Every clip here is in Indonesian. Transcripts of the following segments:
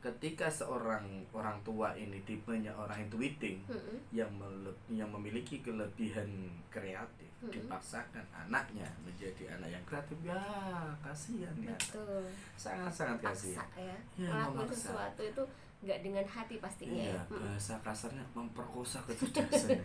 Ketika seorang orang tua ini tipenya orang intuiting yang memiliki kelebihan kreatif, dipaksakan anaknya menjadi anak yang kreatif, ya kasihan ya, Betul. sangat-sangat kasihan. Paksa ya. Ya, Ngelakuin memaksa. sesuatu itu nggak dengan hati pastinya Iya, ya. bahasa kasarnya memperkosa kecerdasan.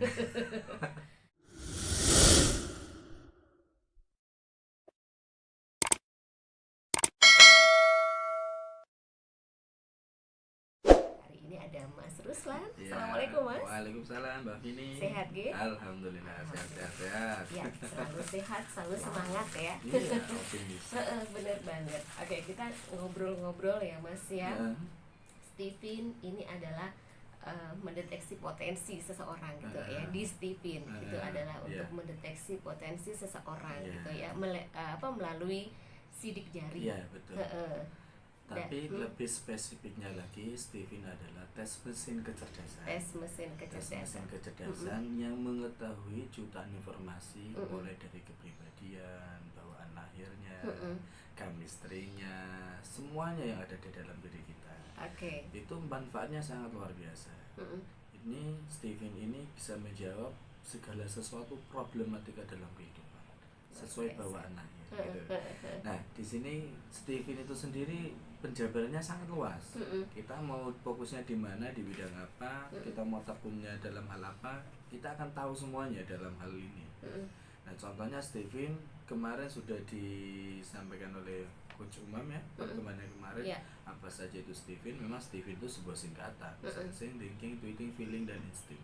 Hari ini ada Mas Ruslan. Ya, Assalamualaikum Mas. Waalaikumsalam Mbak Vini. Sehat, Ge? Alhamdulillah, sehat-sehat. Ya, selalu sehat, selalu semangat ya. Iya, optimis. Bener banget. Oke, kita ngobrol-ngobrol ya Mas ya. Ya. Steven ini adalah mendeteksi potensi seseorang gitu ya. Di Steven itu adalah untuk mendeteksi potensi seseorang gitu ya, melalui sidik jari. Iya, betul. Tapi lebih spesifiknya lagi, Steven adalah tes mesin kecerdasan. Tes mesin kecerdasan yang mengetahui jutaan informasi, mulai dari kepribadian, bawaan lahirnya, chemistry-nya, semuanya yang ada di dalam diri kita. Itu manfaatnya sangat luar biasa. Ini Steven ini bisa menjawab segala sesuatu problematika dalam kehidupan sesuai bawaan lahir. Gitu. Nah, di sini Steven itu sendiri penjabarannya sangat luas. Kita mau fokusnya di mana, di bidang apa, kita mau tekunnya dalam hal apa, kita akan tahu semuanya dalam hal ini. Nah, contohnya Steven kemarin sudah disampaikan oleh Coach Umam ya, pertemuannya kemarin. Apa saja itu Steven? Memang Steven itu sebuah singkatan, sensing, thinking, intuiting, feeling, dan instinct.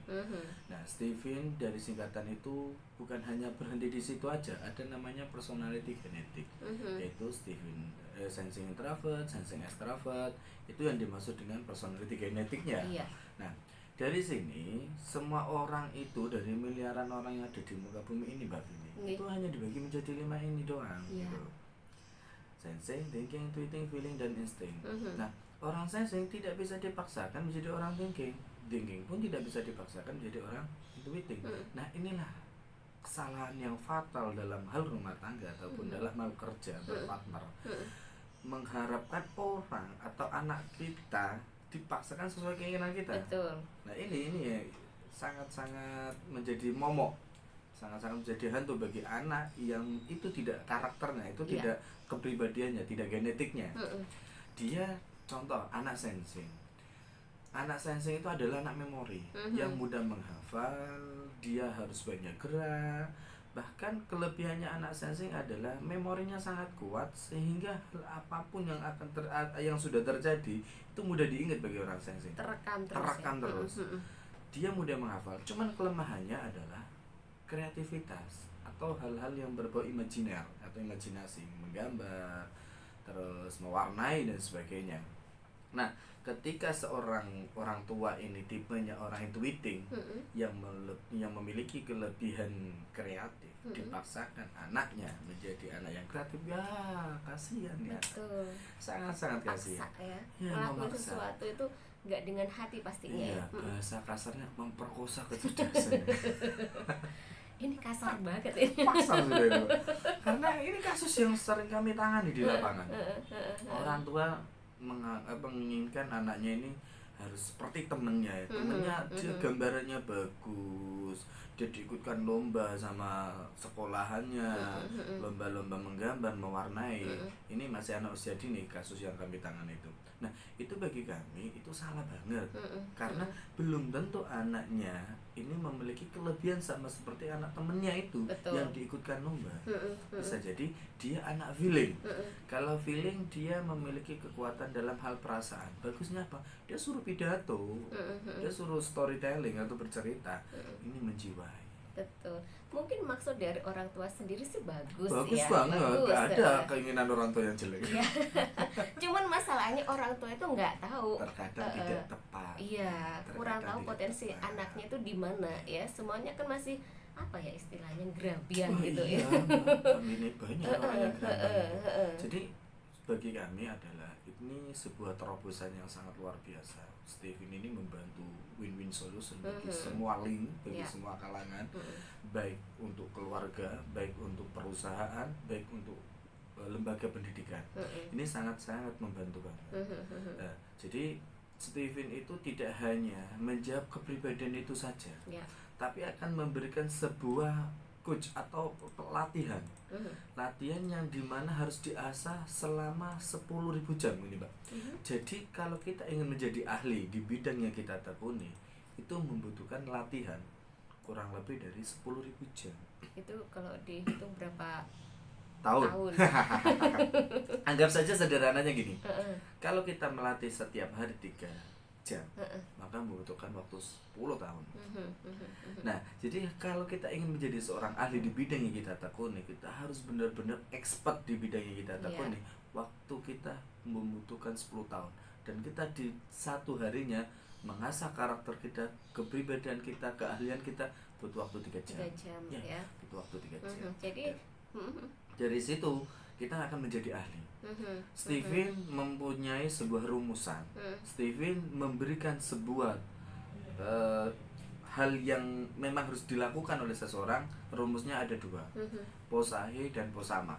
Nah, Steven dari singkatan itu bukan hanya berhenti di situ aja, ada namanya personality genetic, yaitu Steven sensing introvert, sensing extrovert, itu yang dimaksud dengan personality genetiknya. Nah, dari sini semua orang itu, dari miliaran orang yang ada di muka bumi ini Mbak Vini, itu hanya dibagi menjadi 5 ini doang gitu. Sensing, thinking, intuiting, feeling, dan instinct. Nah, orang sensing tidak bisa dipaksakan menjadi orang thinking. Thinking pun tidak bisa dipaksakan menjadi orang intuiting. Nah, inilah kesalahan yang fatal dalam hal rumah tangga ataupun dalam hal kerja berpartner. Mengharapkan orang atau anak kita dipaksakan sesuai keinginan kita. Betul. Nah, ini ya sangat-sangat menjadi momok, sangat-sangat menjadi hantu bagi anak yang itu tidak karakternya, itu tidak kepribadiannya, tidak genetiknya. Dia contoh anak sensing. Anak sensing itu adalah anak memori yang mudah menghafal, dia harus banyak gerak. Bahkan kelebihannya anak sensing adalah memorinya sangat kuat sehingga hal apapun yang akan yang sudah terjadi itu mudah diingat bagi orang sensing. Terekam terus. Dia mudah menghafal. Cuman kelemahannya adalah kreativitas atau hal-hal yang berbau imajiner atau imajinasi, menggambar, terus mewarnai dan sebagainya. Nah, ketika seorang orang tua ini tipenya orang intuiting yang memiliki kelebihan kreatif, dipaksakan anaknya menjadi anak yang kreatif, ya kasihan ya. Betul. Sangat-sangat kasihan. Paksa ya. Ya, Ngelakuin memaksa. sesuatu itu nggak dengan hati pastinya. Iya, bahasa kasarnya memperkosa kecerdasan. Ini kasar banget ini. Pasar sudah itu. Karena ini kasus yang sering kami tangani di lapangan. Orang tua menginginkan anaknya ini harus seperti temennya ya. Temennya dia gambarannya bagus, dia diikutkan lomba sama sekolahannya, lomba-lomba menggambar, mewarnai. Ini masih anak usia dini kasus yang kami tangani itu. Nah, itu bagi kami itu salah banget. Karena belum tentu anaknya ini memiliki kelebihan sama seperti anak temennya itu. Betul. Yang diikutkan lomba. Bisa jadi dia anak feeling. Kalau feeling dia memiliki kekuatan dalam hal perasaan. Bagusnya apa? Dia suruh pidato, dia suruh storytelling atau bercerita. Ini menjiwai. Betul. Mungkin maksud dari orang tua sendiri sih bagus Bagus ya. banget. Gak ada ya. keinginan orang tua yang jelek. Iya. Cuman masalahnya orang tua itu nggak tahu. Terkadang tidak tepat. Iya, kurang tahu tidak potensi tepat. anaknya itu di mana ya. Semuanya kan masih apa ya istilahnya gerabian gitu iya, ya. Ini banyak orang yang gerabian. Jadi bagi kami adalah ini sebuah terobosan yang sangat luar biasa. Steven ini membantu win-win solution bagi semua link, bagi semua kalangan, baik untuk keluarga, baik untuk perusahaan, baik untuk lembaga pendidikan. Ini sangat-sangat membantu banget. Jadi Steven itu tidak hanya menjawab kepribadian itu saja, tapi akan memberikan sebuah coach atau pelatihan, latihan yang dimana harus diasah selama 10.000 jam ini, Mbak. Jadi kalau kita ingin menjadi ahli di bidang yang kita tekuni, itu membutuhkan latihan kurang lebih dari 10.000 jam. Itu kalau dihitung berapa tahun. Anggap saja sederhananya gini, kalau kita melatih setiap hari 3 jam, maka membutuhkan waktu 10 tahun. Nah, jadi kalau kita ingin menjadi seorang ahli di bidang yang kita tekuni, kita harus benar-benar expert di bidang yang kita tekuni. Waktu kita membutuhkan 10 tahun, dan kita di satu harinya mengasah karakter kita, kepribadian kita, keahlian kita butuh waktu 3 jam. 3 jam ya. Butuh waktu 3 jam. Jadi dari situ kita akan menjadi ahli. Steven mempunyai sebuah rumusan. Steven memberikan sebuah hal yang memang harus dilakukan oleh seseorang. Rumusnya ada 2, posahe dan posamak.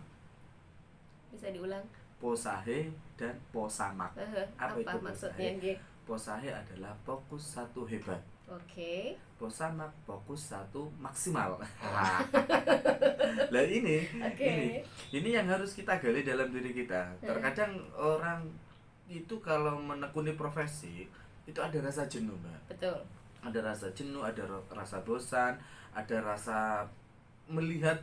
Bisa diulang? Posahe dan posamak. Apa itu maksudnya? Posahe adalah fokus 1 hebat. Oke. Posamak fokus 1 maksimal. Lah ini yang harus kita gali dalam diri kita. Terkadang orang itu kalau menekuni profesi itu ada rasa jenuh, Mbak. Betul. Ada rasa jenuh, ada rasa bosan, ada rasa melihat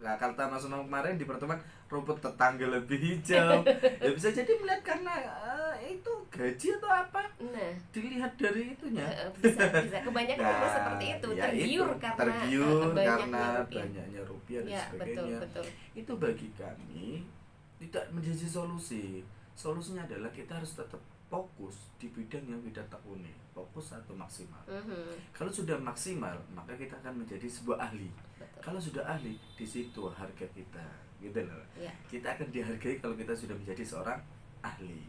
kata Mas Unang kemarin di pertemuan rumput tetangga lebih hijau. Ya bisa jadi melihat karena itu gaji atau apa. Nah, dilihat dari itunya. Bisa kebanyakan orang seperti itu, tergiur karena banyaknya rupiah dan sebagainya. Betul. Itu bagi kami tidak menjadi solusi. Solusinya adalah kita harus tetap fokus di bidang yang kita tekuni, fokus 1 maksimal. Kalau sudah maksimal, maka kita akan menjadi sebuah ahli. Betul. Kalau sudah ahli, di situ harga kita, gitu loh. Kita akan dihargai kalau kita sudah menjadi seorang ahli.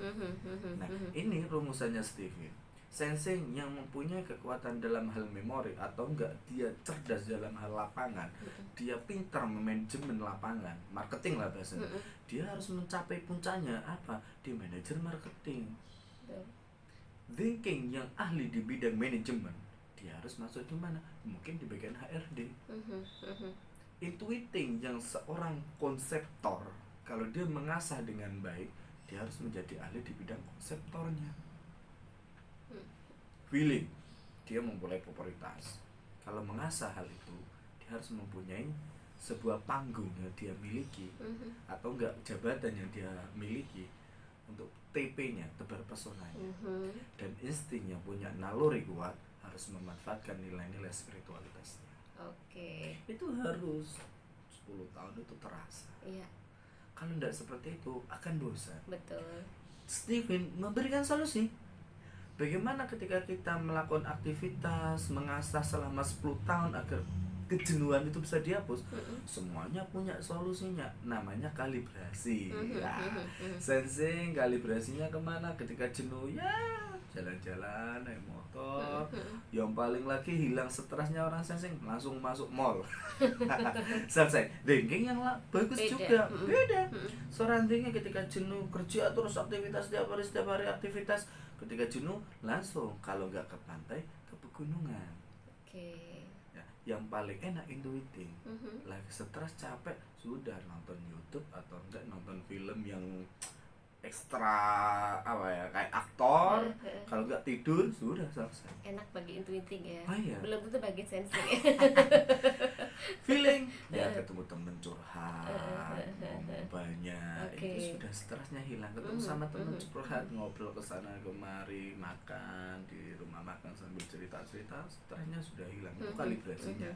Nah, ini rumusannya Steven. Sensing yang mempunyai kekuatan dalam hal memori atau enggak dia cerdas dalam hal lapangan, dia pintar manajemen lapangan, marketing lah bahasanya. Dia harus mencapai puncaknya apa? Di manajer marketing. Thinking yang ahli di bidang manajemen, dia harus masuk di mana? Mungkin di bagian HRD. Intuiting yang seorang konseptor, kalau dia mengasah dengan baik, dia harus menjadi ahli di bidang konseptornya. Feeling, dia mempunyai popularitas. Kalau mengasah hal itu, dia harus mempunyai sebuah panggung yang dia miliki, atau enggak jabatan yang dia miliki untuk TP-nya, tebar pesonanya. Dan insting yang punya naluri kuat harus memanfaatkan nilai-nilai spiritualitasnya. Oke. Itu harus 10 tahun itu terasa. Iya. Kalau tidak seperti itu akan bosan. Betul. Steven memberikan solusi. Bagaimana ketika kita melakukan aktivitas mengasah selama 10 tahun agar kejenuhan itu bisa dihapus? Semuanya punya solusinya, namanya kalibrasi. Sensing kalibrasinya kemana ketika jenuh? Ya jalan-jalan, naik motor. Yang paling lagi hilang stresnya orang sensing, langsung masuk mall. Selesai. Thinking yang bagus beda. Juga beda. Seorang thinking ketika jenuh kerja terus aktivitas setiap hari aktivitas, ketika jenuh langsung kalau nggak ke pantai ke pegunungan. Ya, yang paling enak intuiting. Lagi stres capek sudah nonton YouTube atau enggak nonton film yang ekstra apa ya kayak aktor. Kalau nggak tidur sudah selesai. Enak bagi intuiting ya. Iya. Belum tentu bagi sensing. Feeling ya ketemu temen curhat ngomong banyak, itu sudah stresnya hilang. Ketemu sama temen curhat ngobrol kesana kemari, makan di rumah makan sambil cerita-cerita, stresnya sudah hilang. Itu kalibrasinya.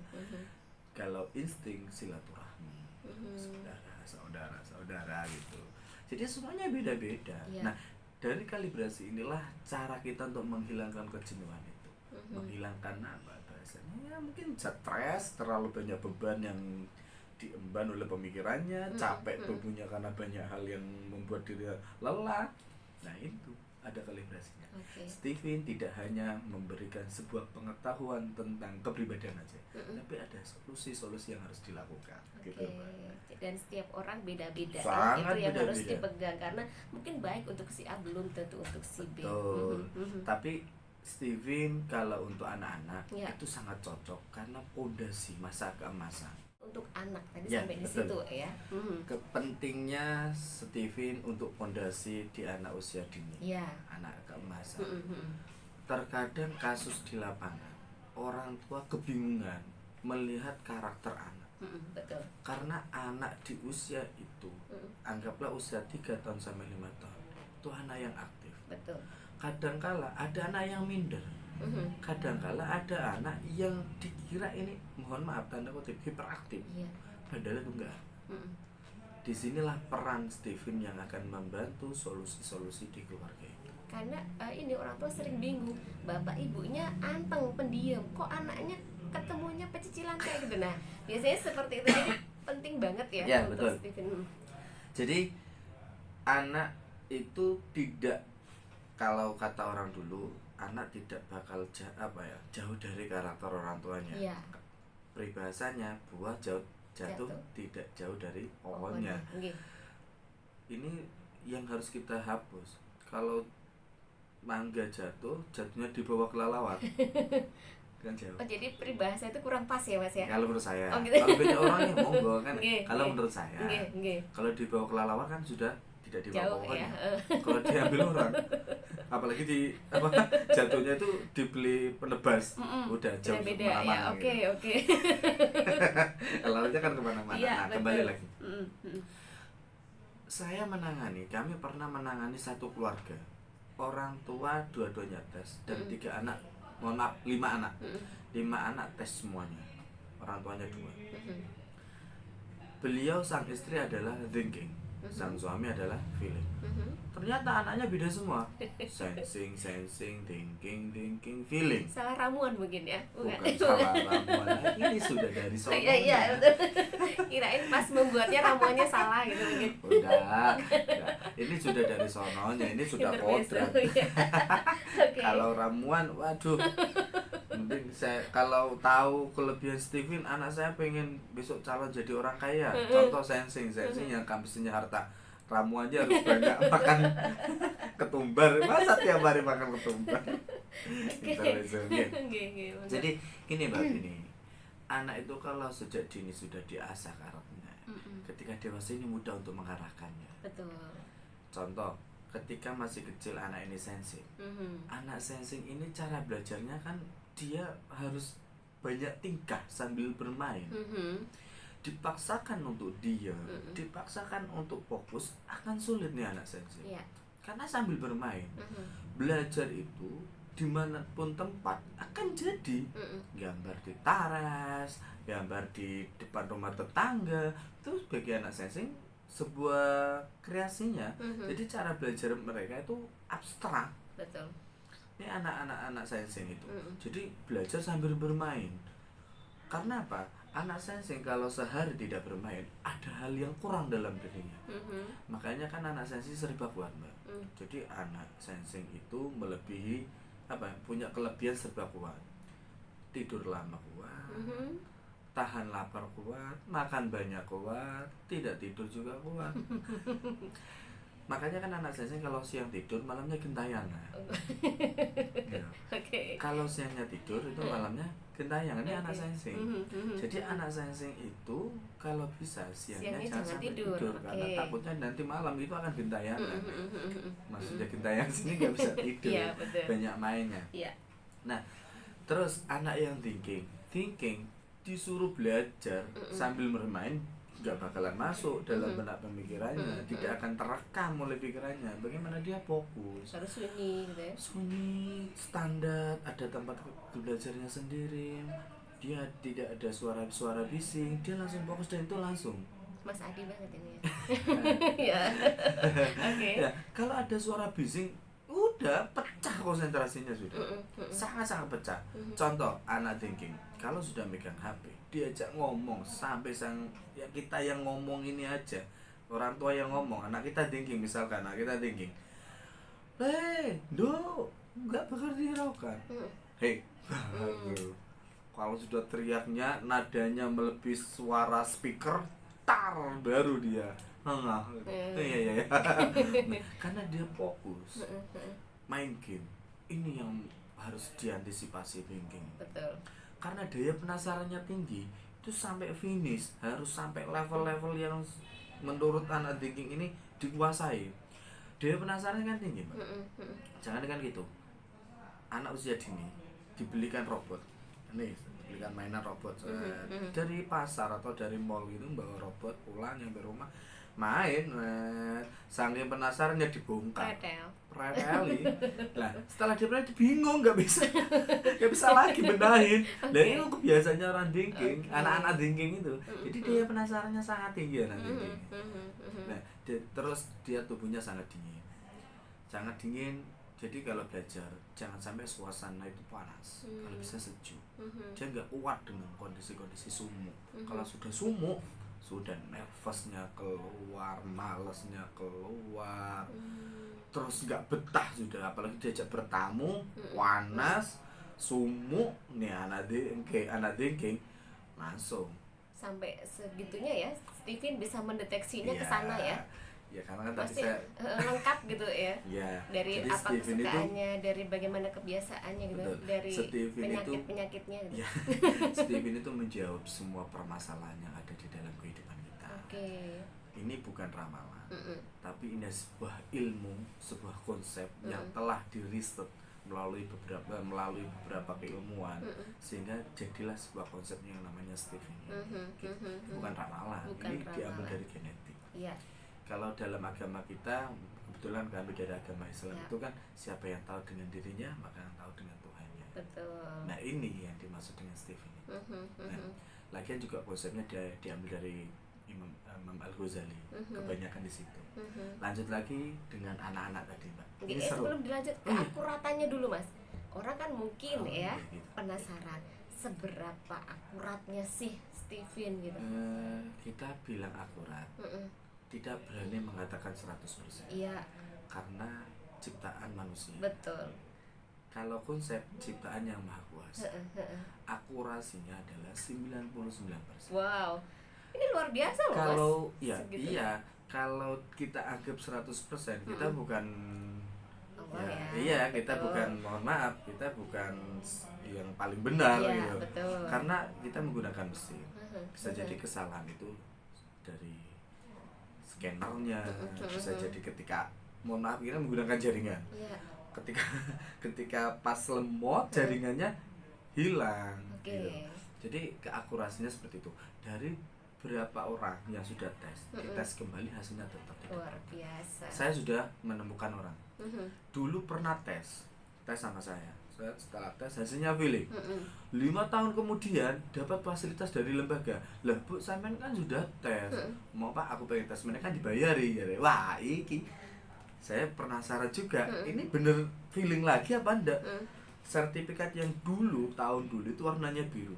Kalau insting silaturahmi, saudara gitu. Jadi semuanya beda-beda. Nah, dari kalibrasi inilah cara kita untuk menghilangkan kejenuhan itu. Menghilangkan apa bahasanya? Ya mungkin stres, terlalu banyak beban yang diemban oleh pemikirannya, capek tubuhnya karena banyak hal yang membuat diri lelah. Nah, itu ada kalibrasinya. Steven tidak hanya memberikan sebuah pengetahuan tentang kepribadian aja, tapi ada solusi-solusi yang harus dilakukan. Gitu, dan setiap orang beda-beda ya, itu yang harus dipegang karena mungkin baik untuk si A belum tentu untuk si B. Tapi Steven kalau untuk anak-anak itu sangat cocok karena pondasi masa keemasan untuk anak tadi sampai di situ ya. Kepentingnya Steven untuk pondasi di anak usia dini, anak keemasan. Terkadang kasus di lapangan orang tua kebingungan melihat karakter anak. Betul. Karena anak di usia itu, anggaplah usia 3 tahun sampai 5 tahun, itu anak yang aktif. Betul. Kadangkala ada anak yang minder. Kadangkala ada anak yang dikira ini, mohon maaf tanda kutip, hiperaktif. Padahal itu enggak. Disinilah peran Steven yang akan membantu solusi-solusi di keluarga itu. Karena ini orang tua sering bingung, bapak ibunya anteng, pendiam, kok anaknya ketemunya pecicilan kayak gitu. Nah, biasanya seperti itu. Jadi penting banget ya untuk betul. Steven. Jadi anak itu tidak, kalau kata orang dulu, anak tidak bakal jauh dari karakter orang tuanya. Peribahasanya buah jatuh tidak jauh dari pohonnya. Ini yang harus kita hapus. Kalau mangga jatuhnya di bawah kelelawar. Kan jauh. Jadi peribahasa itu kurang pas ya Mas ya? Kalau menurut saya. Kalau beda orang ya monggo kan. Kalau menurut saya. Kalau di bawah kelelawar kan sudah tidak di bawah pohon. Kalau diambil orang, apalagi jatuhnya itu dibeli penebas, udah jauh kemana-mana. Oke. Lalunya kan kemana-mana. Kembali lagi. Kami pernah menangani satu keluarga, orang tua dua-duanya tes dan 3 anak, mohon maaf 5 anak, 5 anak tes semuanya, orang tuanya 2. Beliau sang istri adalah thinking, sang suami adalah feeling. Ternyata anaknya beda semua. Sensing, thinking, feeling. Salah ramuan mungkin ya? Bukan salah ramuan. Ini sudah dari sononya. Iya. Kirain pas membuatnya ramuannya salah gitu mungkin. Udah. Ini sudah dari sononya. Ini sudah kodrat. Kalau ramuan, waduh. Mending saya kalau tahu kelebihan Steven, anak saya pengen besok calon jadi orang kaya. Contoh sensing yang kampusnya harta. Ramu aja harus banyak makan ketumbar. Masa tiap hari makan ketumbar? Jadi gini Mbak, anak itu kalau sejak dini sudah diasah karakternya, ketika dewasa ini mudah untuk mengarahkannya. Betul. Contoh, ketika masih kecil anak ini sensing. Anak sensing ini cara belajarnya kan dia harus banyak tingkah sambil bermain. Dipaksakan untuk diam, dipaksakan untuk fokus, akan sulit nih anak sensing. Karena sambil bermain, belajar itu dimanapun tempat akan jadi. Gambar di teras, gambar di depan rumah tetangga, itu bagi anak sensing sebuah kreasinya. Jadi cara belajar mereka itu abstrak. Betul. Ini anak-anak sensing itu. Jadi belajar sambil bermain. Karena apa? Anak sensing kalau sehari tidak bermain, ada hal yang kurang dalam dirinya. Makanya kan anak sensing serba kuat, Mbak. Jadi anak sensing itu melebihi punya kelebihan serba kuat. Tidur lama kuat, tahan lapar kuat, makan banyak kuat, tidak tidur juga kuat. Makanya kan anak sensing kalau siang tidur malamnya gentayangan. Kalau siangnya tidur itu malamnya gentayangan. Ini anak sensing. Jadi anak sensing itu kalau bisa siangnya jangan tidur. Karena takutnya nanti malam itu akan gentayangan. Maksudnya gentayangan sini nggak bisa tidur, banyak mainnya. Nah, terus anak yang thinking disuruh belajar sambil bermain, nggak bakalan masuk dalam benak pemikirannya, tidak akan terekam oleh pikirannya. Bagaimana dia fokus? Harus sunyi gitu ya. Sunyi, standar, ada tempat belajarnya sendiri. Dia tidak ada suara bising, dia langsung fokus dan itu langsung. Mas Adi banget ini ya. Ya, kalau ada suara bising, udah pecah konsentrasinya sudah. Sangat-sangat pecah. Contoh, anak thinking, kalau sudah megang HP, diajak ngomong sampai kita yang ngomong ini aja, orang tua yang ngomong, anak kita thinking, misalkan anak kita thinking, nggak bakal dihiraukan. Hei, kalau sudah teriaknya nadanya melebihi suara speaker, baru dia iya. Nah, karena dia fokus main game. Ini yang harus diantisipasi thinking. Betul. Karena daya penasarannya tinggi, itu sampai finish harus sampai level-level yang menurut anak thinking ini dikuasai. Daya penasaran kan tinggi, Mbak. Jangan kan gitu. Anak usia dini dibelikan robot. Nih, belikan mainan robot dari pasar atau dari mall gitu, bawa robot pulang nyampe rumah main, saking penasarannya dibongkar preteli. Nah setelah dia bingung, nggak bisa lagi benahin. Nah itu kebiasaannya orang thinking, anak-anak thinking itu. Jadi dia penasarannya sangat tinggi anak thinking. Nah terus dia tubuhnya sangat dingin. Jadi kalau belajar jangan sampai suasana itu panas, kalau bisa sejuk. Dia nggak kuat dengan kondisi-kondisi sumuk. Kalau sudah sumuk, sudah nervousnya keluar, malesnya keluar, terus nggak betah sudah. Apalagi diajak bertamu, panas, sumuk, nih anak thinking langsung. Sampai segitunya ya, Steven bisa mendeteksinya ke sana ya. Ya karena kan pasti lengkap gitu ya. Dari jadi apa Steven kesukaannya, dari bagaimana kebiasaannya gitu, betul. Dari penyakitnya gitu. Steven itu menjawab semua permasalahan yang ada di dalam kehidupan kita. Ini bukan ramalan, tapi ini sebuah ilmu, sebuah konsep yang telah diriset melalui beberapa keilmuan, sehingga jadilah sebuah konsep yang namanya Steven. Bukan ramalan, ini diambil dari genetik. Kalau dalam agama kita, kebetulan kami dari agama Islam itu kan siapa yang tahu dengan dirinya maka yang tahu dengan Tuhannya. Betul. Nah ini yang dimaksud dengan Steven. Nah, lagian juga konsepnya diambil dari Imam Al-Ghazali, kebanyakan di situ. Lanjut lagi dengan anak-anak tadi, Mbak. Ini sebelum dilanjut ke akuratannya dulu, Mas. Orang kan mungkin gitu. Penasaran seberapa akuratnya sih Steven gitu. Kita bilang akurat. Tidak berani mengatakan 100%. Iya. Karena ciptaan manusia. Betul. Kalau konsep ciptaan yang maha kuasa, akurasinya adalah 99%. Wow. Ini luar biasa loh, kalau, Mas. Kalau kita anggap 100%, kita bukan kita bukan, mohon maaf, kita bukan yang paling benar gitu. Betul. Karena kita menggunakan mesin. Bisa jadi kesalahan itu dari scannernya, bisa jadi ketika, mohon maaf, kita menggunakan jaringan. Ketika pas lemot jaringannya hilang. Gitu. Jadi keakurasinya seperti itu. Dari berapa orang yang sudah tes, dites kembali hasilnya tetap luar biasa. Saya sudah menemukan orang. Dulu pernah tes sama saya. Setelah tes hasilnya feeling. 5 tahun kemudian dapat fasilitas dari lembaga. Lah Bu, sampean kan sudah tes. Mau Pak, aku pengen tes, mereka kan dibayari. Wah, iki saya penasaran juga. Ini bener feeling lagi apa enggak? Sertifikat yang tahun dulu itu warnanya biru.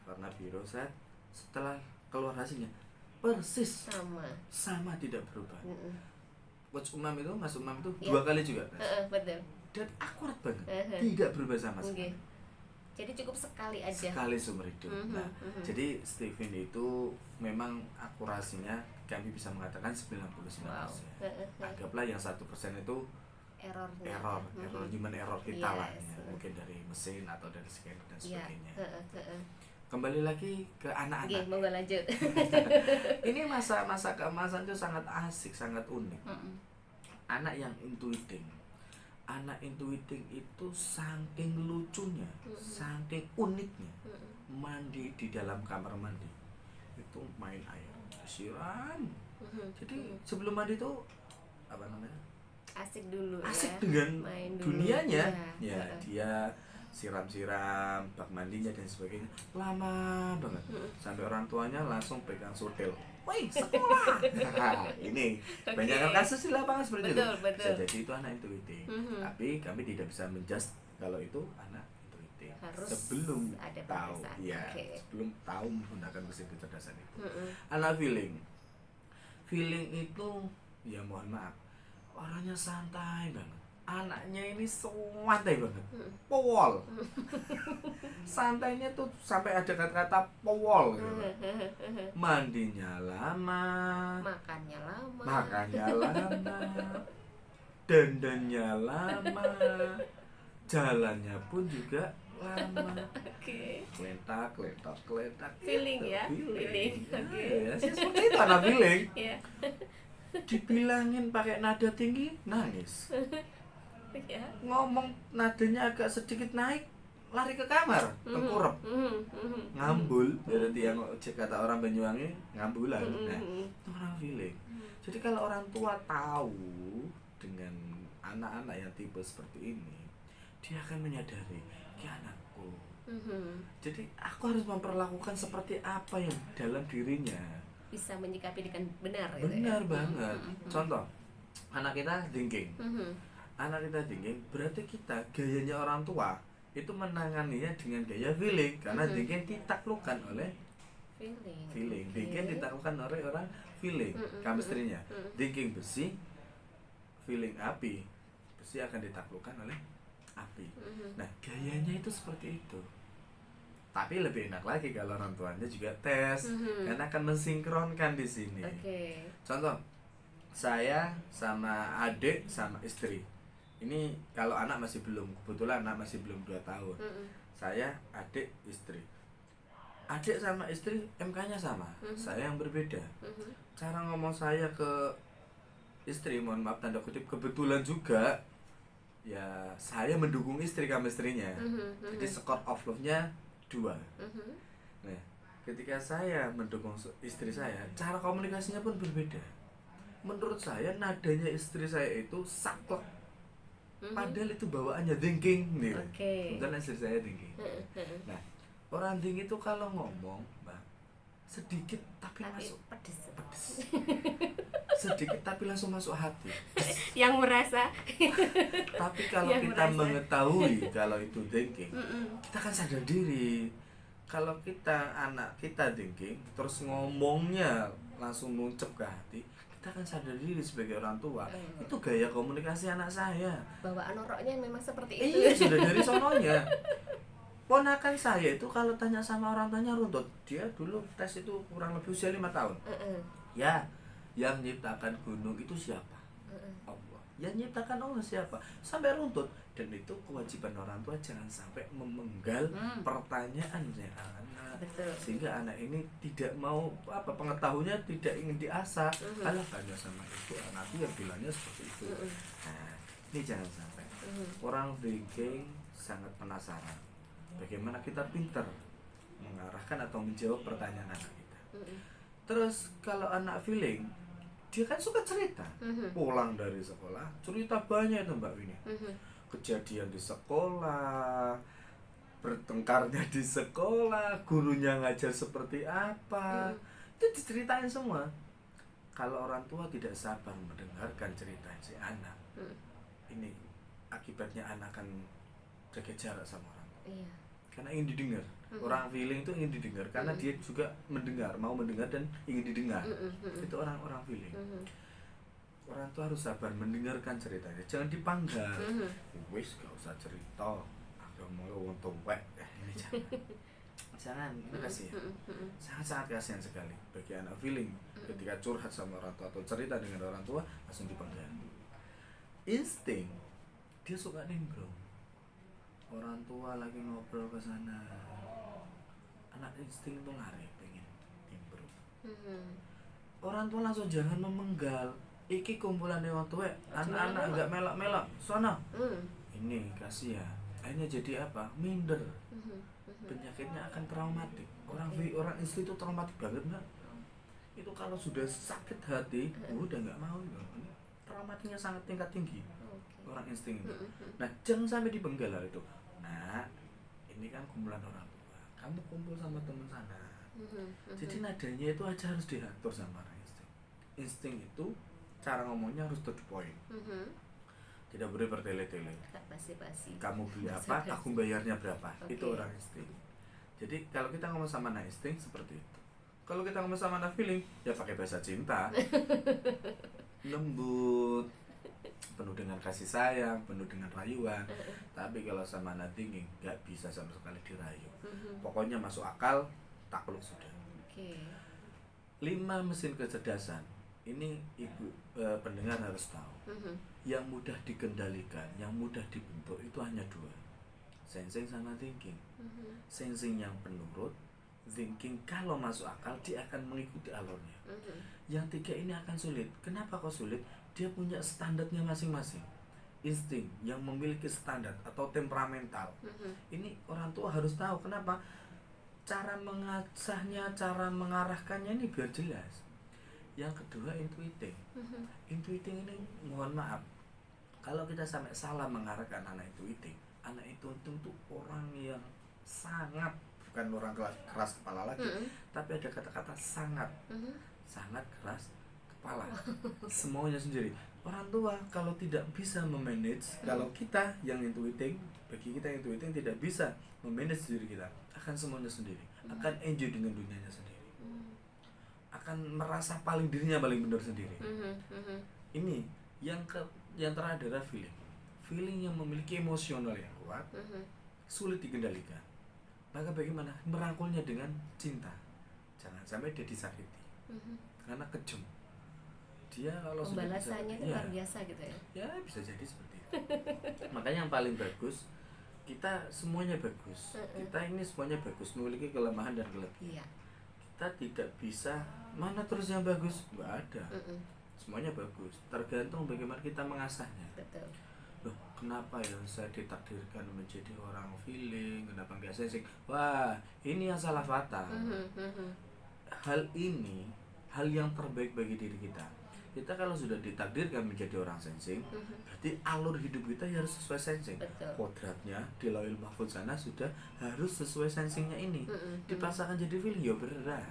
Warna biru. Saya setelah keluar hasilnya persis sama tidak berubah. Mas Umam itu 2 kali juga tes. Betul. Dan akurat banget, tidak berubah sama sekali. Jadi cukup sekali aja. Sekali seumur hidup. Jadi Steven itu memang akurasinya kami bisa mengatakan 99%. Anggaplah yang 1% itu error human error kita lah, mungkin dari mesin atau dari scanner dan sebagainya. Kembali lagi ke anak-anak. Monggo lanjut. Ini masa keemasan itu sangat asik, sangat unik. Anak yang intuiting. Anak intuiting itu saking lucunya, saking uniknya. Mandi di dalam kamar mandi itu main air, siram. Jadi sebelum mandi itu apa namanya? Asik dulu. Asik dengan main dunianya. Dia siram-siram bak mandinya dan sebagainya. Lama banget. Sampai orang tuanya langsung pegang sotel. Woi, sekolah. Ini banyak kasus di lapangan seperti itu. Bisa jadi itu anak intuiting. Tapi kami tidak bisa menjudge kalau itu anak intuiting. Harus sebelum ada tahu, sebelum tahu menggunakan mesin kecerdasan itu. Anak feeling itu, ya mohon maaf, orangnya santai banget. anaknya ini santai banget, powol. Santainya tuh sampai ada kata-kata powol gitu. Mandinya lama, makannya lama, dandannya lama, jalannya pun juga lama. Kletak feeling ya, feeling. Ya sih seperti itu anak feeling. Dibilangin pakai nada tinggi nangis. Ngomong nadanya agak sedikit naik, lari ke kamar, tengkurap, ngambul. Jadi yang kata orang Banyuwangi ngambulan. Nah, itu orang feeling. Jadi kalau orang tua tahu dengan anak-anak yang tipe seperti ini, dia akan menyadari, ya anakku. Jadi aku harus memperlakukan seperti apa yang dalam dirinya. Bisa menyikapi dengan benar. Benar banget. Contoh, anak kita thinking. Anak kita thinking, berarti kita gayanya orang tua itu menanganinya dengan gaya feeling, karena thinking ditaklukkan oleh feeling. Thinking ditaklukkan oleh orang feeling, chemistry-nya. Thinking besi, feeling api. Besi akan ditaklukkan oleh api. Nah, gayanya itu seperti itu. Tapi lebih enak lagi kalau orang tuanya juga tes, karena akan mensinkronkan di sini. Contoh, saya sama adik sama istri. Ini kalau anak masih belum, kebetulan anak masih belum 2 tahun. Saya, adik, istri. Adik sama istri MK-nya sama, saya yang berbeda. Cara ngomong saya ke istri, mohon maaf tanda kutip, kebetulan juga ya saya mendukung istri chemistry-nya. Jadi score of love-nya 2. Nah, ketika saya mendukung istri saya, cara komunikasinya pun berbeda. Menurut saya nadanya istri saya itu saklek. Padahal itu bawaannya thinking nih. Bukan istri saya thinking. Nah, orang thinking itu kalau ngomong, Mbak, sedikit tapi masuk pedes. Sedikit tapi langsung masuk hati. Yang merasa. Tapi kalau kita mengetahui kalau itu thinking, kita kan sadar diri. Kalau kita anak kita thinking terus ngomongnya langsung nuncep ke hati, kita kan sadar diri sebagai orang tua. Itu gaya komunikasi anak saya. Bawaan orangnya memang seperti itu. Iya, sudah dari sononya. Ponakan saya itu kalau tanya sama orang tuanya runtut. Dia dulu tes itu kurang lebih usia 5 tahun. Ya, yang nyiptakan gunung itu siapa? Allah. Yang nyiptakan Allah siapa? Sampai runtut. Dan itu kewajiban orang tua, jangan sampai memenggal pertanyaannya anak. Sehingga anak ini tidak mau pengetahuannya tidak ingin diasah. Alah, tanya sama itu anak yang bilangnya seperti itu. Nah, ini jangan sampai. Orang thinking sangat penasaran bagaimana kita pintar mengarahkan atau menjawab pertanyaan anak kita. Terus kalau anak feeling, dia kan suka cerita. Pulang dari sekolah cerita banyak itu Mbak Winnie. Kejadian di sekolah, bertengkarnya di sekolah, gurunya ngajar seperti apa, itu diceritain semua. Kalau orang tua tidak sabar mendengarkan cerita si anak, ini akibatnya anak akan jaga jarak sama orang tua. Karena ingin didengar. Orang feeling itu ingin didengar, karena dia juga mendengar, mau mendengar dan ingin didengar. Itu orang-orang feeling. Orang tua harus sabar mendengarkan ceritanya, jangan dipanggal. Wis gak usah cerita, aku mau wong tuwek. Ini jangan, itu kasihan. Sangat-sangat kasihan sekali bagi anak feeling ketika curhat sama orang tua atau cerita dengan orang tua langsung dipanggal. Insting, dia suka nimbrung. Orang tua lagi ngobrol ke sana, anak insting itu lari pengen nimbrung. Orang tua langsung jangan memenggal. Iki kumpulan wong tuwek, anak-anak enggak melok-melok. Sono. Ini kasihan. Akhirnya jadi apa? Minder. Penyakitnya akan traumatik. Orang istri itu traumatik banget enggak? Itu kalau sudah sakit hati, udah enggak mau. Traumatiknya sangat tingkat tinggi. Orang insting itu. Nah, jangan sampai dipenggal hal itu. Nah, ini kan kumpulan orang tua. Kamu kumpul sama teman sana. Jadi nadanya itu aja harus diatur sama orang insting. Insting itu cara ngomongnya harus to the point. Tidak boleh bertele-tele. Basi-basi. Kamu beli apa, aku bayarnya berapa. Itu orang insting. Jadi kalau kita ngomong sama anak insting seperti itu. Kalau kita ngomong sama anak feeling, ya pakai bahasa cinta. Lembut, penuh dengan kasih sayang, penuh dengan rayuan. Tapi kalau sama anak thinking nggak bisa sama sekali dirayu. Pokoknya masuk akal, takluk sudah. 5 mesin kecerdasan ini ibu pendengar harus tahu. Yang mudah dikendalikan, yang mudah dibentuk itu hanya 2, sensing sama thinking. Sensing yang penurut, thinking kalau masuk akal dia akan mengikuti alurnya. Yang 3 ini akan sulit. Kenapa kok sulit? Dia punya standarnya masing-masing. Insting yang memiliki standar atau temperamental. Ini orang tua harus tahu. Kenapa? Cara mengasahnya, cara mengarahkannya ini biar jelas. Yang kedua, intuiting. Intuiting ini mohon maaf, kalau kita sampai salah mengarahkan anak intuiting itu orang yang sangat, bukan orang keras kepala lagi, tapi ada kata-kata sangat keras kepala. Semuanya sendiri. Orang tua kalau tidak bisa memanage, kalau kita yang intuiting, bagi kita yang intuiting tidak bisa memanage diri kita, akan semuanya sendiri, akan enjoy dengan dunianya sendiri, akan merasa dirinya paling benar sendiri. Ini yang terakhir adalah feeling yang memiliki emosional yang kuat, sulit dikendalikan. Maka bagaimana merangkulnya dengan cinta? Jangan sampai dia disakiti, karena kejam. Dia kalau pembalasannya itu luar biasa gitu ya. Ya bisa jadi seperti itu. Makanya yang paling bagus, kita semuanya bagus. Kita ini semuanya bagus, memiliki kelemahan dan kelebihan. Kita tidak bisa mana terus yang bagus, nggak ada. Semuanya bagus, tergantung bagaimana kita mengasahnya. Betul. Loh, kenapa ya saya ditakdirkan menjadi orang feeling, kenapa nggak sensing? Wah, ini yang salah fatal. Hal ini hal yang terbaik bagi diri kita. Kita kalau sudah ditakdirkan menjadi orang sensing, berarti alur hidup kita harus sesuai sensing. Kodratnya di Lauhul Mahfuz sana sudah harus sesuai sensingnya ini. Dipaksakan jadi feeling ya berat.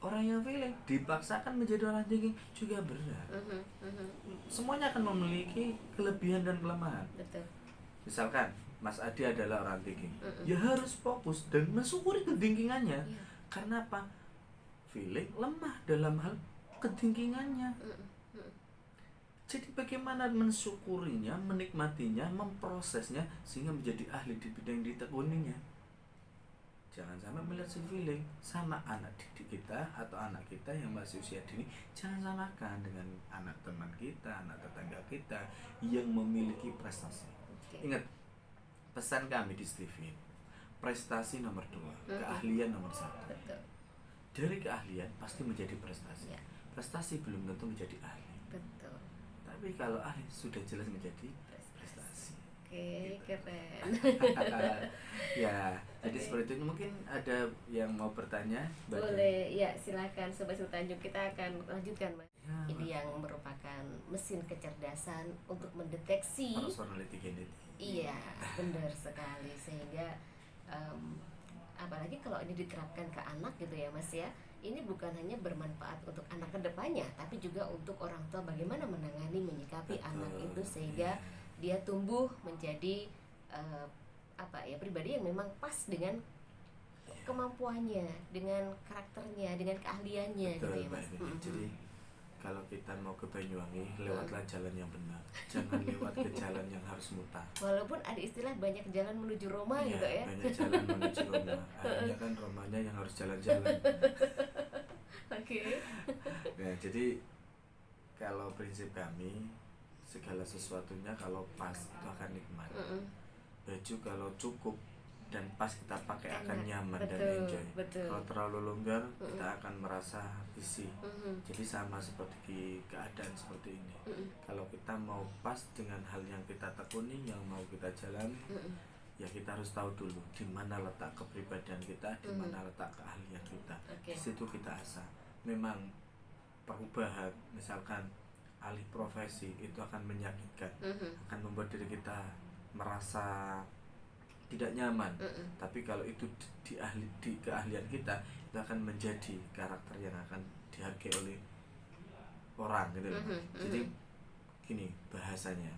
Orang yang feeling dipaksakan menjadi orang thinking juga berat. Semuanya akan memiliki kelebihan dan kelemahan. Misalkan Mas Adi adalah orang thinking, ya harus fokus dan mensyukuri kethinkingannya. Karena apa? Feeling lemah dalam hal kethinkingannya. Jadi bagaimana mensyukurinya, menikmatinya, memprosesnya sehingga menjadi ahli di bidang yang ditekuninya. Jangan sampai melihat si feeling sama anak didik kita atau anak kita yang masih usia dini, jangan samakan dengan anak teman kita, anak tetangga kita yang memiliki prestasi. Ingat pesan kami di Steven, prestasi nomor 2, keahlian nomor 1. Dari keahlian pasti menjadi prestasi. Prestasi belum tentu menjadi ahli. Tapi kalau ahli sudah jelas menjadi prestasi. Oke, keren. Ya, jadi seperti itu. Mungkin ada yang mau bertanya? Boleh, ya silakan Sobat Tanjung, kita akan lanjutkan Mas. Ini yang merupakan mesin kecerdasan untuk mendeteksi personality genetik. Iya, benar sekali. Sehingga apalagi kalau ini diterapkan ke anak gitu ya Mas ya, ini bukan hanya bermanfaat untuk anak kedepannya, tapi juga untuk orang tua bagaimana menangani, menyikapi anak itu sehingga dia tumbuh menjadi pribadi yang memang pas dengan kemampuannya, dengan karakternya, dengan keahliannya. Betul, gitu ya Mas. Jadi kalau kita mau ke Banyuwangi, lewatlah jalan yang benar, jangan lewat ke jalan yang harus mutar. Walaupun ada istilah banyak jalan menuju Roma gitu ya. Banyak jalan menuju Roma. Akhirnya kan Romanya yang harus jalan-jalan. Nah, jadi kalau prinsip kami, segala sesuatunya kalau pas itu akan nikmat. Baju kalau cukup dan pas kita pakai akan nyaman dan enjoy. Kalau terlalu longgar kita akan merasa risih. Jadi sama seperti keadaan seperti ini. Kalau kita mau pas dengan hal yang kita tekuni, yang mau kita jalani, ya kita harus tahu dulu di mana letak kepribadian kita, di mana letak keahlian kita. Di situ kita asah. Memang perubahan, misalkan alih profesi itu akan menyakitkan, akan membuat diri kita merasa tidak nyaman. Tapi kalau itu di keahlian kita, itu akan menjadi karakter yang akan dihargai oleh orang gitu. Jadi gini bahasanya,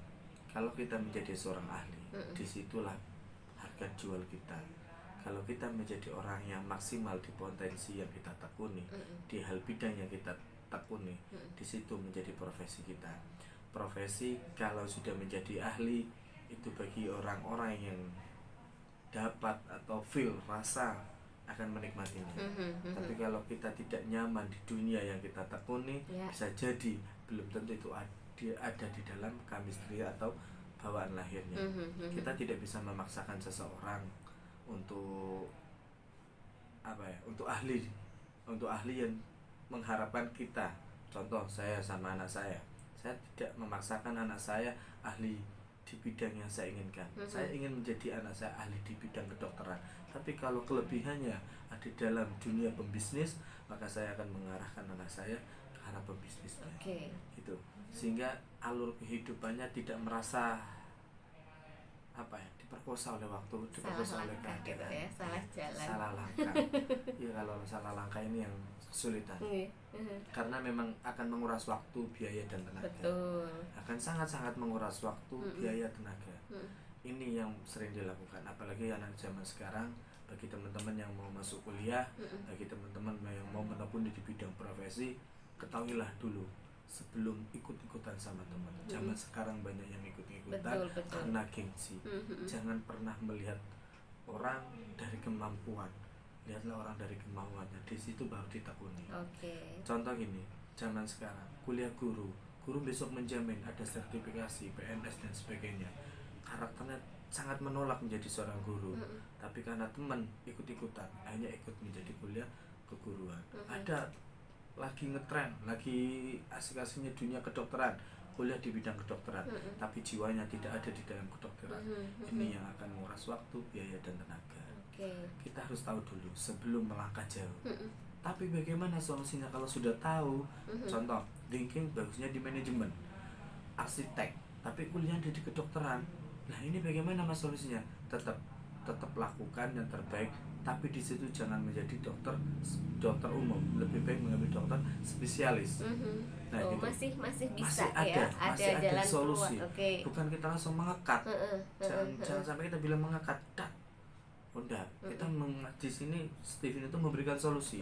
kalau kita menjadi seorang ahli, disitulah harga jual kita. Kalau kita menjadi orang yang maksimal di potensi yang kita tekuni, di hal bidang yang kita tekuni, di situ menjadi profesi kita. profesi kalau sudah menjadi ahli itu bagi orang-orang yang dapat atau feel rasa akan menikmatinya. Tapi kalau kita tidak nyaman di dunia yang kita tekuni, bisa jadi belum tentu itu ada di dalam chemistry atau bawaan lahirnya. Kita tidak bisa memaksakan seseorang untuk untuk ahli yang mengharapkan kita. Contoh, saya sama anak saya tidak memaksakan anak saya ahli di bidang yang saya inginkan. Saya ingin menjadi anak saya ahli di bidang kedokteran. Tapi kalau kelebihannya ada dalam dunia pembisnis, maka saya akan mengarahkan anak saya ke arah pembisnis. Gitu. Sehingga alur kehidupannya tidak merasa diperkosa oleh waktu, diperkosa oleh keadaan. Gitu ya, salah jalan. Salah langkah. Ya kalau salah langkah ini yang kesulitan. Karena memang akan menguras waktu, biaya dan tenaga. Betul. Akan sangat-sangat menguras waktu, biaya, tenaga. Ini yang sering dilakukan, apalagi anak zaman sekarang. Bagi teman-teman yang mau masuk kuliah, bagi teman-teman yang mau menekuni di bidang profesi, ketahuilah dulu sebelum ikut-ikutan sama teman. Zaman sekarang banyak yang ikut-ikutan karena gengsi. Jangan pernah melihat orang dari kemampuan, lihatlah orang dari kemauannya. Di situ baru ditekuni. Contoh gini, zaman sekarang kuliah guru besok menjamin ada sertifikasi PNS dan sebagainya. Karakternya sangat menolak menjadi seorang guru, tapi karena teman ikut-ikutan, hanya ikut menjadi kuliah keguruan. Ada lagi ngetren, lagi asik-asiknya dunia kedokteran, kuliah di bidang kedokteran, tapi jiwanya tidak ada di dalam kedokteran. Ini yang akan menguras waktu, biaya dan tenaga. Kita harus tahu dulu sebelum melangkah jauh. Tapi bagaimana solusinya kalau sudah tahu? Contoh, thinking bagusnya di manajemen, arsitek, tapi kuliahnya di kedokteran. Nah ini bagaimana mas solusinya? Tetap lakukan yang terbaik, tapi di situ jangan menjadi dokter umum, lebih baik mengambil dokter spesialis. Nah gitu. masih bisa ya, masih ada jalan solusi. Bukan kita langsung mengekat. Jangan sampai kita bilang mengekat. Udah, kita di sini Steven itu memberikan solusi,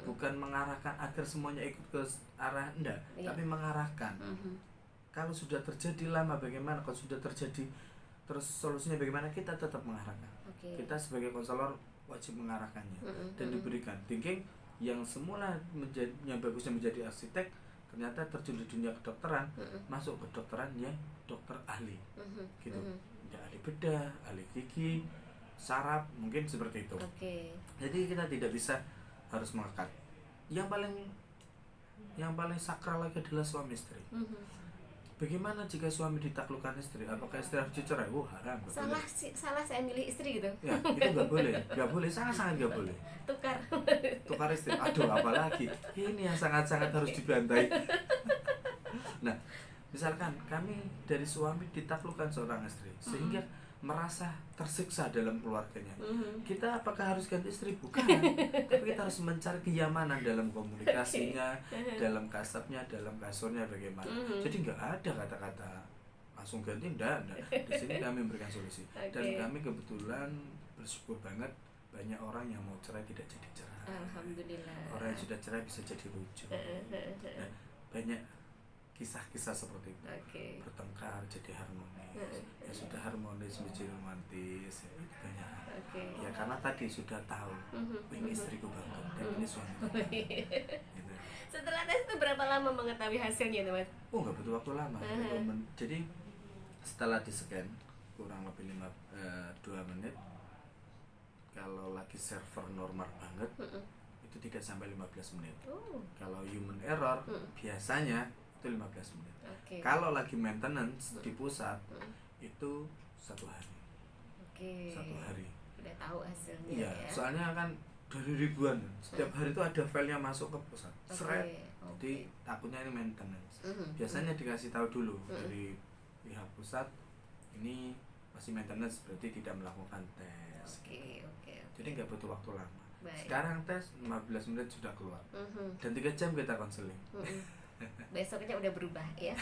bukan mengarahkan agar semuanya ikut ke arah tapi mengarahkan. Kalau sudah terjadi lama bagaimana? Kalau sudah terjadi terus solusinya bagaimana? Kita tetap mengarahkan. Kita sebagai konselor wajib mengarahkannya dan diberikan thinking yang semula yang bagusnya menjadi arsitek, ternyata terjun di dunia kedokteran, masuk ke kedokteran yang dokter ahli, gitu. Ya, ahli bedah, ahli gigi, saraf, mungkin seperti itu. Jadi kita tidak bisa harus mengekat. Yang paling sakral lagi adalah suami istri. Bagaimana jika suami ditaklukkan istri? Apakah istri harus dicerai? Haram. Salah saya milih istri gitu. Ya, itu nggak boleh, sangat nggak boleh. Tukar istri. Aduh, apalagi ini yang sangat harus dibantai. Nah, misalkan kami dari suami ditaklukkan seorang istri, sehingga merasa tersiksa dalam keluarganya. Kita apakah harus ganti istri? Bukan. Tapi kita harus mencari kenyamanan dalam komunikasinya, dalam kasabnya, dalam kasurnya bagaimana. Jadi nggak ada kata-kata langsung ganti, enggak. Di sini kami memberikan solusi. Dan kami kebetulan bersyukur banget banyak orang yang mau cerai tidak jadi cerai. Alhamdulillah. Orang yang sudah cerai bisa jadi rujuk. Nah, banyak kisah-kisah seperti itu. Bertengkar jadi harmonis. Ya sudah harmonis menjadi romantis. Ya, itu banyak. Ya karena tadi sudah tahu ini istriku banget dan ini suamiku. Gitu. Setelah tes itu berapa lama mengetahui hasilnya itu mas? Nggak butuh waktu lama. Jadi setelah di scan kurang lebih 2 menit. Kalau lagi server normal banget itu tidak sampai 15 menit. Kalau human error biasanya itu 15 menit. Kalau lagi maintenance di pusat itu 1 hari. 1 hari. Udah tahu hasilnya ya. Soalnya kan dari ribuan. Setiap hari itu ada filenya masuk ke pusat. Jadi takutnya ini maintenance. Biasanya dikasih tahu dulu dari pihak pusat ini masih maintenance, berarti tidak melakukan tes. Jadi nggak butuh waktu lama. Sekarang tes 15 menit sudah keluar. Dan 3 jam kita konseling. Besoknya udah berubah ya.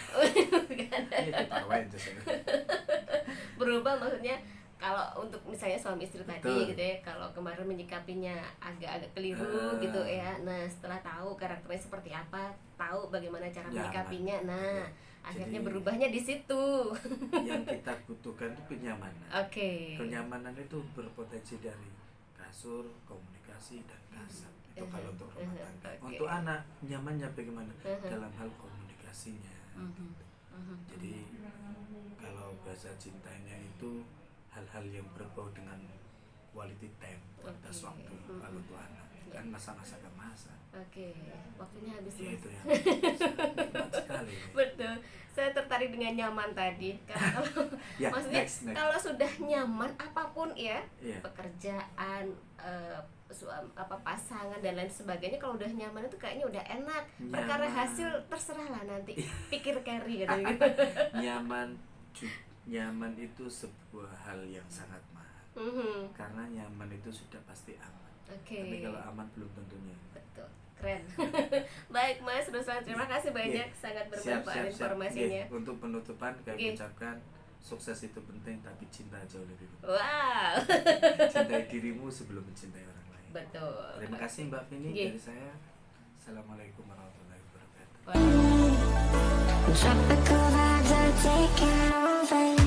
Berubah maksudnya kalau untuk misalnya suami istri tadi gitu ya, kalau kemarin menyikapinya agak keliru gitu ya. Nah, setelah tahu karakternya seperti apa, tahu bagaimana cara menyikapinya. Nah, Akhirnya berubahnya di situ. Yang kita butuhkan itu kenyamanan. Kenyamanan itu berpotensi dari kasur, komunikasi, dan kasar. Itu kalau untuk rumah tangga. Untuk anak, nyamannya bagaimana? Dalam hal komunikasinya. Jadi kalau bahasa cintanya itu hal-hal yang berbau dengan quality time, kualitas waktu. Kalau untuk anak kan masa-masa kemasan. Waktunya habis. Ya, itu ya. Nikmat sekali. Betul. Saya tertarik dengan nyaman tadi. Karena ya, maksudnya next. Kalau sudah nyaman apapun ya, pekerjaan, pasangan dan lain sebagainya, kalau udah nyaman itu kayaknya udah enak. Perkara hasil terserah lah nanti. Pikir carry gitu. Nyaman itu sebuah hal yang sangat mahal. Karena nyaman itu sudah pasti aman. Tapi kalau aman belum tentunya. Betul, keren. Baik Mas Ruslan, terima kasih banyak, sangat bermanfaat informasinya. Untuk penutupan kami ucapkan sukses itu penting, tapi cinta jauh lebih penting. Wow. Cintai dirimu sebelum mencintai orang lain. Betul. Terima kasih Mbak Vini dari saya. Assalamualaikum warahmatullahi wabarakatuh.